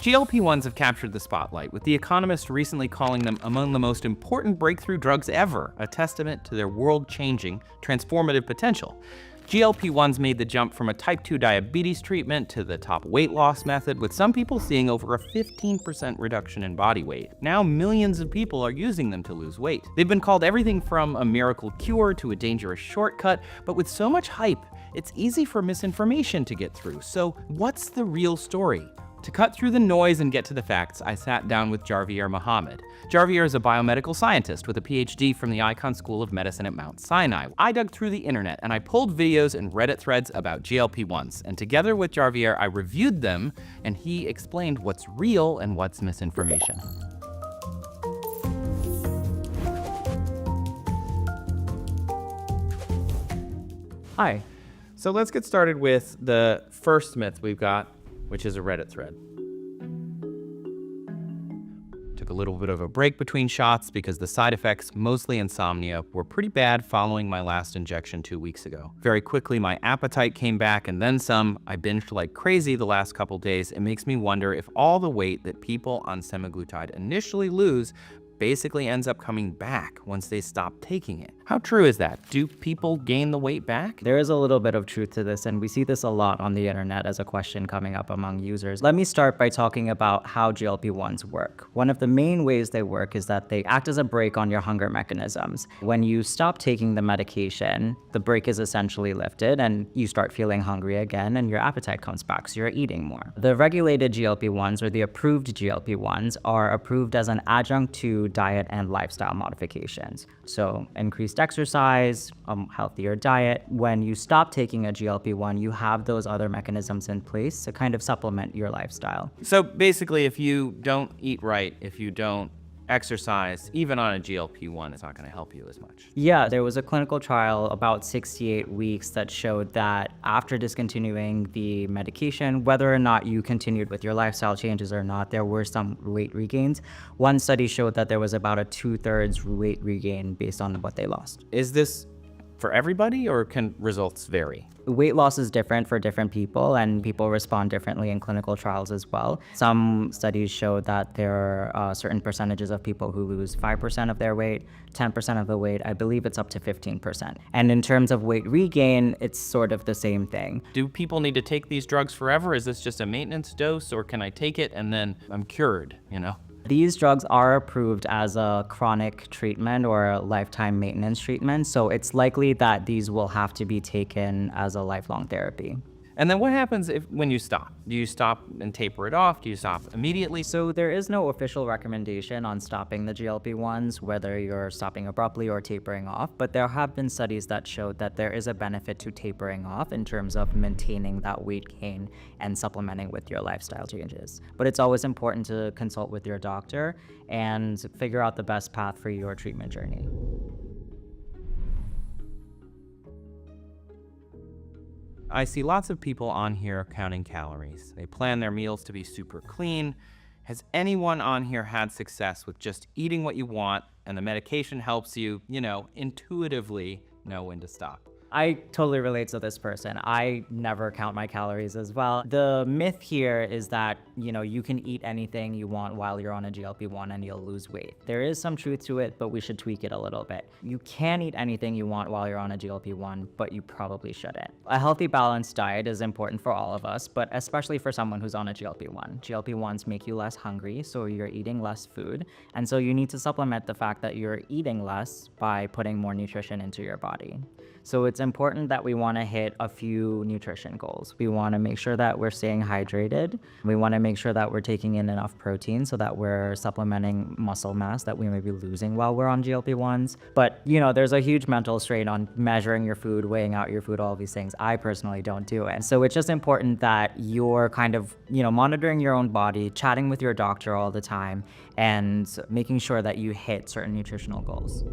GLP-1s have captured the spotlight, with The Economist recently calling them among the most important breakthrough drugs ever, a testament to their world-changing, transformative potential. GLP-1s made the jump from a type 2 diabetes treatment to the top weight loss method, with some people seeing over a 15% reduction in body weight. Now millions of people are using them to lose weight. They've been called everything from a miracle cure to a dangerous shortcut, but with so much hype, it's easy for misinformation to get through. So what's the real story? To cut through the noise and get to the facts, I sat down with Jarvier Mohammed. Jarvier is a biomedical scientist with a PhD from the Icahn School of Medicine at Mount Sinai. I dug through the internet and I pulled videos and Reddit threads about GLP-1s, and together with Jarvier, I reviewed them and he explained what's real and what's misinformation. Hi. So let's get started with the first myth we've got, which is a Reddit thread. Took a little bit of a break between shots because the side effects, mostly insomnia, were pretty bad following my last injection 2 weeks ago. Very quickly, my appetite came back and then some. I binged like crazy the last couple days. It makes me wonder if all the weight that people on semaglutide initially lose basically ends up coming back once they stop taking it. How true is that? Do people gain the weight back? There is a little bit of truth to this, and we see this a lot on the internet as a question coming up among users. Let me start by talking about how GLP-1s work. One of the main ways they work is that they act as a brake on your hunger mechanisms. When you stop taking the medication, the brake is essentially lifted and you start feeling hungry again and your appetite comes back, so you're eating more. The regulated GLP-1s, or the approved GLP-1s, are approved as an adjunct to diet and lifestyle modifications. So increased exercise, healthier diet. When you stop taking a GLP-1, you have those other mechanisms in place to kind of supplement your lifestyle. So basically, if you don't eat right, if you don't exercise, even on a GLP-1, it's not going to help you as much. Yeah, there was a clinical trial about 68 weeks that showed that after discontinuing the medication, whether or not you continued with your lifestyle changes or not, there were some weight regains. One study showed that there was about a 2/3 weight regain based on what they lost. Is this for everybody, or can results vary? Weight loss is different for different people, and people respond differently in clinical trials as well. Some studies show that there are certain percentages of people who lose 5% of their weight, 10% of the weight. I believe it's up to 15%. And in terms of weight regain, it's sort of the same thing. Do people need to take these drugs forever? Is this just a maintenance dose, or can I take it and then I'm cured, you know? These drugs are approved as a chronic treatment or a lifetime maintenance treatment, so it's likely that these will have to be taken as a lifelong therapy. And then what happens when you stop? Do you stop and taper it off? Do you stop immediately? So there is no official recommendation on stopping the GLP-1s, whether you're stopping abruptly or tapering off, but there have been studies that showed that there is a benefit to tapering off in terms of maintaining that weight gain and supplementing with your lifestyle changes. But it's always important to consult with your doctor and figure out the best path for your treatment journey. I see lots of people on here counting calories. They plan their meals to be super clean. Has anyone on here had success with just eating what you want and the medication helps you, intuitively know when to stop? I totally relate to this person. I never count my calories as well. The myth here is that, you can eat anything you want while you're on a GLP-1 and you'll lose weight. There is some truth to it, but we should tweak it a little bit. You can eat anything you want while you're on a GLP-1, but you probably shouldn't. A healthy, balanced diet is important for all of us, but especially for someone who's on a GLP-1. GLP-1s make you less hungry, so you're eating less food, and so you need to supplement the fact that you're eating less by putting more nutrition into your body. So it's important that we want to hit a few nutrition goals. We want to make sure that we're staying hydrated. We want to make sure that we're taking in enough protein so that we're supplementing muscle mass that we may be losing while we're on GLP-1s. But, there's a huge mental strain on measuring your food, weighing out your food, all these things. I personally don't do it. So it's just important that you're kind of, monitoring your own body, chatting with your doctor all the time, and making sure that you hit certain nutritional goals.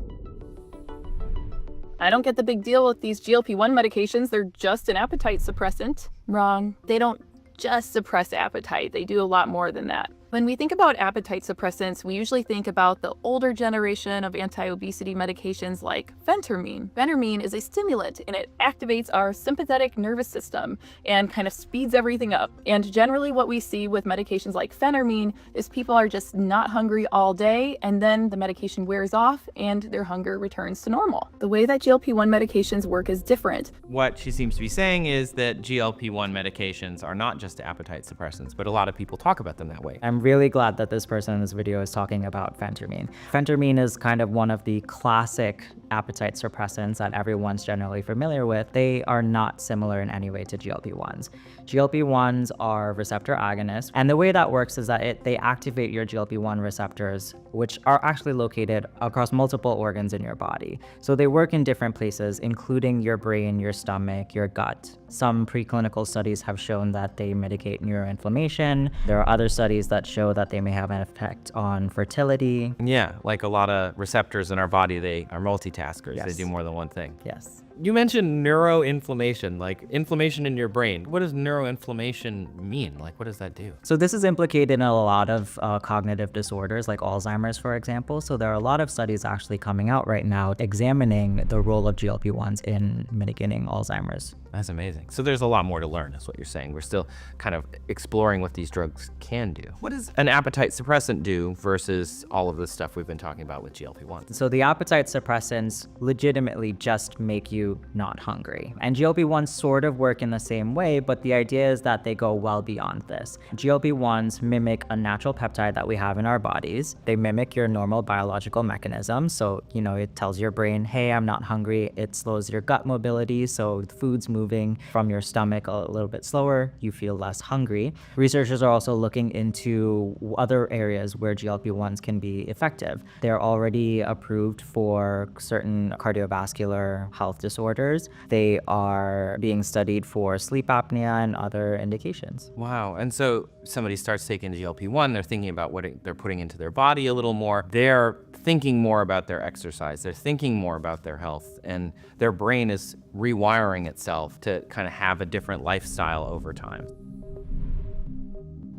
I don't get the big deal with these GLP-1 medications. They're just an appetite suppressant. Wrong. They don't just suppress appetite. They do a lot more than that. When we think about appetite suppressants, we usually think about the older generation of anti-obesity medications like phentermine. Phentermine is a stimulant and it activates our sympathetic nervous system and kind of speeds everything up. And generally what we see with medications like phentermine is people are just not hungry all day, and then the medication wears off and their hunger returns to normal. The way that GLP-1 medications work is different. What she seems to be saying is that GLP-1 medications are not just appetite suppressants, but a lot of people talk about them that way. I'm really glad that this person in this video is talking about phentermine. Phentermine is kind of one of the classic appetite suppressants that everyone's generally familiar with. They are not similar in any way to GLP-1s. GLP-1s are receptor agonists, and the way that works is that they activate your GLP-1 receptors, which are actually located across multiple organs in your body. So they work in different places, including your brain, your stomach, your gut. Some preclinical studies have shown that they mitigate neuroinflammation. There are other studies that show that they may have an effect on fertility. Yeah, like a lot of receptors in our body, they are multitaskers. Yes. They do more than one thing. Yes. You mentioned neuroinflammation, like inflammation in your brain. What does neuroinflammation mean? Like, what does that do? So this is implicated in a lot of cognitive disorders like Alzheimer's, for example. So there are a lot of studies actually coming out right now examining the role of GLP-1s in mitigating Alzheimer's. That's amazing. So there's a lot more to learn, is what you're saying. We're still kind of exploring what these drugs can do. What does an appetite suppressant do versus all of the stuff we've been talking about with GLP-1s? So the appetite suppressants legitimately just make you not hungry. And GLP-1s sort of work in the same way, but the idea is that they go well beyond this. GLP-1s mimic a natural peptide that we have in our bodies. They mimic your normal biological mechanism. So, it tells your brain, hey, I'm not hungry. It slows your gut mobility, so the food's moving from your stomach a little bit slower. You feel less hungry. Researchers are also looking into other areas where GLP-1s can be effective. They're already approved for certain cardiovascular health disorders. They are being studied for sleep apnea and other indications. Wow. And so somebody starts taking GLP-1, they're thinking about what they're putting into their body a little more. They're thinking more about their exercise. They're thinking more about their health, and their brain is rewiring itself to kind of have a different lifestyle over time.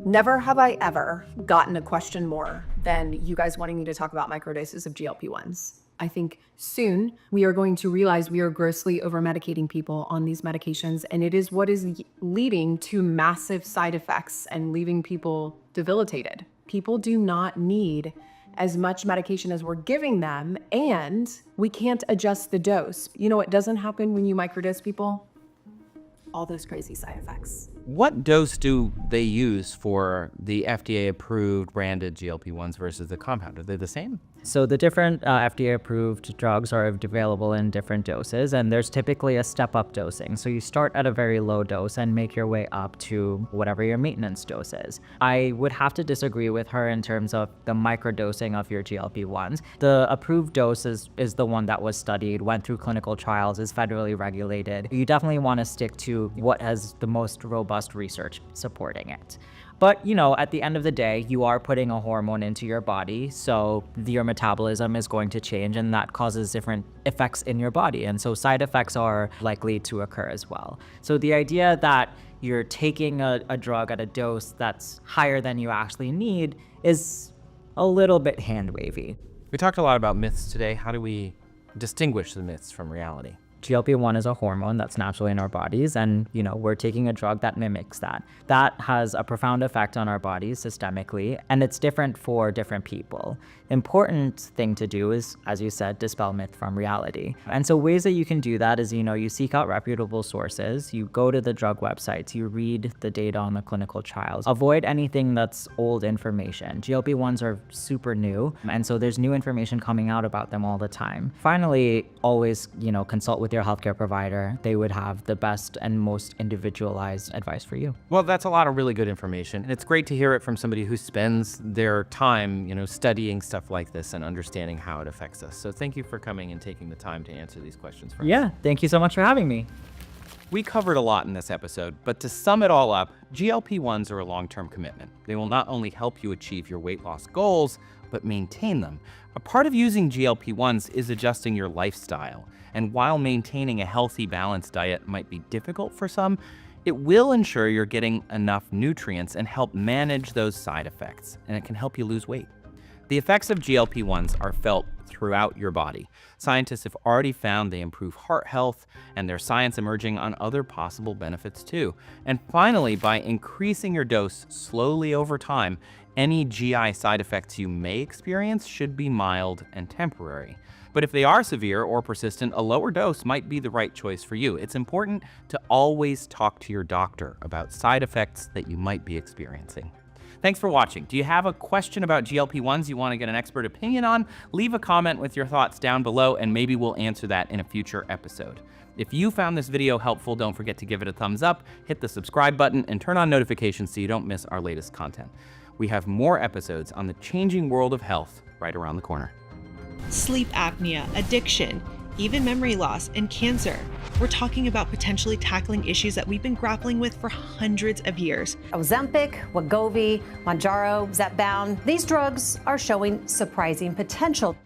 Never have I ever gotten a question more than you guys wanting me to talk about microdoses of GLP-1s. I think soon we are going to realize we are grossly over-medicating people on these medications, and it is what is leading to massive side effects and leaving people debilitated. People do not need as much medication as we're giving them, and we can't adjust the dose. You know what doesn't happen when you microdose people? All those crazy side effects. What dose do they use for the FDA-approved branded GLP-1s versus the compound? Are they the same? So the different FDA-approved drugs are available in different doses, and there's typically a step-up dosing. So you start at a very low dose and make your way up to whatever your maintenance dose is. I would have to disagree with her in terms of the microdosing of your GLP-1s. The approved dose is the one that was studied, went through clinical trials, is federally regulated. You definitely want to stick to what has the most robust research supporting it. But, at the end of the day, you are putting a hormone into your body, so your metabolism is going to change, and that causes different effects in your body. And so side effects are likely to occur as well. So the idea that you're taking a drug at a dose that's higher than you actually need is a little bit hand-wavy. We talked a lot about myths today. How do we distinguish the myths from reality? GLP-1 is a hormone that's naturally in our bodies, and we're taking a drug that mimics that. That has a profound effect on our bodies systemically, and it's different for different people. Important thing to do is, as you said, dispel myth from reality. And so ways that you can do that is, you seek out reputable sources, you go to the drug websites, you read the data on the clinical trials. Avoid anything that's old information. GLP-1s are super new, and so there's new information coming out about them all the time. Finally, always, consult with your healthcare provider. They would have the best and most individualized advice for you. Well, that's a lot of really good information. And it's great to hear it from somebody who spends their time, studying stuff like this and understanding how it affects us. So thank you for coming and taking the time to answer these questions for us. Yeah, thank you so much for having me. We covered a lot in this episode, but to sum it all up, GLP-1s are a long-term commitment. They will not only help you achieve your weight loss goals, but maintain them. A part of using GLP-1s is adjusting your lifestyle. And while maintaining a healthy, balanced diet might be difficult for some, It will ensure you're getting enough nutrients and help manage those side effects, and it can help you lose weight. The effects of GLP-1s are felt throughout your body. Scientists have already found they improve heart health, and there's science emerging on other possible benefits too. And finally, by increasing your dose slowly over time, any GI side effects you may experience should be mild and temporary. But if they are severe or persistent, a lower dose might be the right choice for you. It's important to always talk to your doctor about side effects that you might be experiencing. Thanks for watching. Do you have a question about GLP-1s you want to get an expert opinion on? Leave a comment with your thoughts down below, and maybe we'll answer that in a future episode. If you found this video helpful, don't forget to give it a thumbs up, hit the subscribe button, and turn on notifications so you don't miss our latest content. We have more episodes on the changing world of health right around the corner. Sleep apnea, addiction, even memory loss, and cancer. We're talking about potentially tackling issues that we've been grappling with for hundreds of years. Ozempic, Wegovy, Mounjaro, Zepbound, these drugs are showing surprising potential.